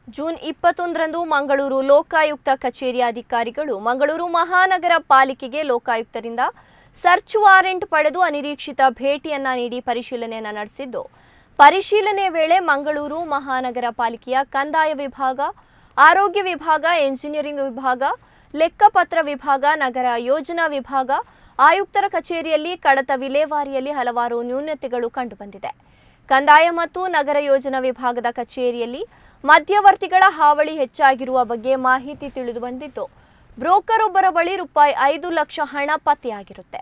June 21ರಂದು Mangaluru Lokayukta ಕಚೇರಿಯ ಅಧಿಕಾರಿಗಳು ಮಂಗಳೂರು ಮಹಾನಗರ ಪಾಲಿಕೆಗೆ ಲೋಕಾಯುಕ್ತರಿಂದ ಸರ್ಚ್ ವಾರೆಂಟ್ ಪಡೆದು ಅನಿರೀಕ್ಷಿತ ಭೇಟಿಯನ್ನ ನೀಡಿ ಪರಿಶೀಲನೆಯನ್ನ ನಡೆಸಿದ್ದು, ಪರಿಶೀಲನೆ ವೇಳೆ ಮಂಗಳೂರು ಮಹಾನಗರ ಪಾಲಿಕೆಯ ಕಂದಾಯ ವಿಭಾಗ, ಆರೋಗ್ಯ ವಿಭಾಗ, ಎಂಜಿನಿಯರಿಂಗ್ ವಿಭಾಗ, ಲೆಕ್ಕಪತ್ರ ವಿಭಾಗ, ನಗರ ಯೋಜನಾ ವಿಭಾಗ, ಆಯುಕ್ತರ ಕಚೇರಿಯಲ್ಲಿ ಕಡತ ವಿಲೇವಾರಿಯಲ್ಲಿ ಹಲವಾರು ನ್ಯೂನತೆಗಳು ಕಂಡುಬಂದಿದೆ. ಕಂದಾಯ ಮತ್ತು ನಗರ ಯೋಜನಾ ವಿಭಾಗದ ಕಚೇರಿಯಲ್ಲಿ ಮಧ್ಯವರ್ತಿಗಳ ಹಾವಳಿ ಹೆಚ್ಚಾಗಿರುವ ಬಗ್ಗೆ ಮಾಹಿತಿ ತಿಳಿದು ಬಂದಿದ್ದು, ಬ್ರೋಕರ್ ಒಬ್ಬರ ಬಳಿ ರೂಪಾಯಿ 5 ಲಕ್ಷ ಹಣ ಪತ್ತೆಯಾಗಿರುತ್ತೆ.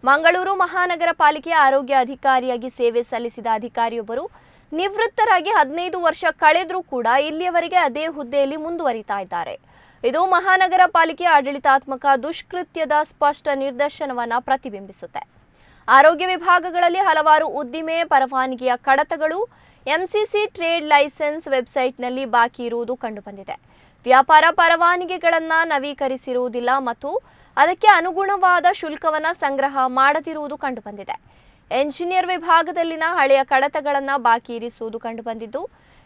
ಮಂಗಳೂರು ಮಹಾನಗರ ಪಾಲಿಕೆಯ ಆರೋಗ್ಯ ಅಧಿಕಾರಿಯಾಗಿ ಸೇವೆ ಸಲ್ಲಿಸಿದ ಅಧಿಕಾರಿಯೊಬ್ಬರು ನಿವೃತ್ತರಾಗಿ 15 ವರ್ಷ ಕಳೆದರೂ ಕೂಡ ಇಲ್ಲಿಯವರೆಗೆ ಅದೇ ಹುದ್ದೆಯಲ್ಲಿ ಮುಂದುವರಿತಾ ಇದ್ದಾರೆ. ಇದು ಮಹಾನಗರ ಪಾಲಿಕೆಯ ಆಡಳಿತಾತ್ಮಕ ದುಷ್ಕೃತ್ಯದ ಸ್ಪಷ್ಟ ನಿದರ್ಶನವನ್ನು ಪ್ರತಿಬಿಂಬಿಸುತ್ತೆ. ಆರೋಗ್ಯ ವಿಭಾಗಗಳಲ್ಲಿ ಹಲವಾರು ಉದ್ದಿಮೆ ಪರವಾನಗಿಯ ಕಡತಗಳು ಎಂಸಿಸಿ ಟ್ರೇಡ್ ಲೈಸೆನ್ಸ್ ವೆಬ್ಸೈಟ್ನಲ್ಲಿ ಬಾಕಿ ಇರುವುದು ಕಂಡುಬಂದಿದೆ. ವ್ಯಾಪಾರ ಪರವಾನಗಿಗಳನ್ನು ನವೀಕರಿಸಿರುವುದಿಲ್ಲ ಮತ್ತು ಅದಕ್ಕೆ ಅನುಗುಣವಾದ ಶುಲ್ಕವನ್ನು ಸಂಗ್ರಹ ಮಾಡದಿರುವುದು ಕಂಡುಬಂದಿದೆ. ಎಂಜಿನಿಯರ್ ವಿಭಾಗದಲ್ಲಿನ ಹಳೆಯ ಕಡತಗಳನ್ನು ಬಾಕಿ ಇರಿಸುವುದು ಕಂಡುಬಂದಿದ್ದು,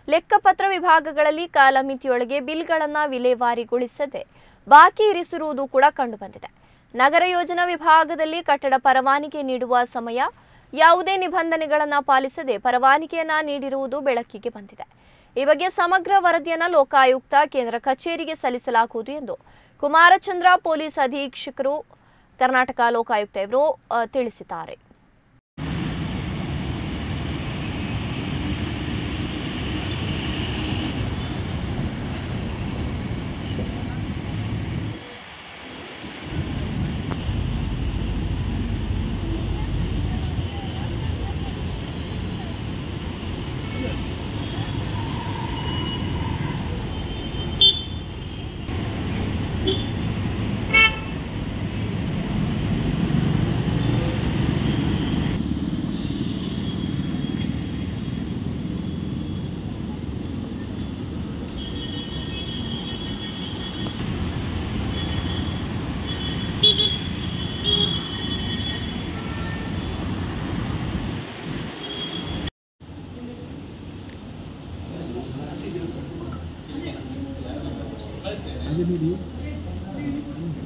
ಲೆಕ್ಕಪತ್ರ ವಿಭಾಗಗಳಲ್ಲಿ ಕಾಲಮಿತಿಯೊಳಗೆ ಬಿಲ್ಗಳನ್ನು ವಿಲೇವಾರಿಗೊಳಿಸದೆ ಬಾಕಿ ಇರಿಸಿರುವುದು ಕೂಡ ಕಂಡುಬಂದಿದೆ. ನಗರ ಯೋಜನಾ ವಿಭಾಗದಲ್ಲಿ ಕಟ್ಟಡ ಪರವಾನಗಿ ನೀಡುವ ಸಮಯ ಯಾವುದೇ ನಿಬಂಧನೆಗಳನ್ನು ಪಾಲಿಸದೆ ಪರವಾನಗಿಯನ್ನು ನೀಡಿರುವುದು ಬೆಳಕಿಗೆ ಬಂದಿದೆ. ಈ ಬಗ್ಗೆ ಸಮಗ್ರ ವರದಿಯನ್ನು ಲೋಕಾಯುಕ್ತ ಕೇಂದ್ರ ಕಚೇರಿಗೆ ಸಲ್ಲಿಸಲಾಗುವುದು ಎಂದು ಕುಮಾರಚಂದ್ರ ಪೊಲೀಸ್ ಅಧೀಕ್ಷಕರು, ಕರ್ನಾಟಕ ಲೋಕಾಯುಕ್ತ ಇವರು ತಿಳಿಸಿದ್ದಾರೆ.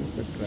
Inspector,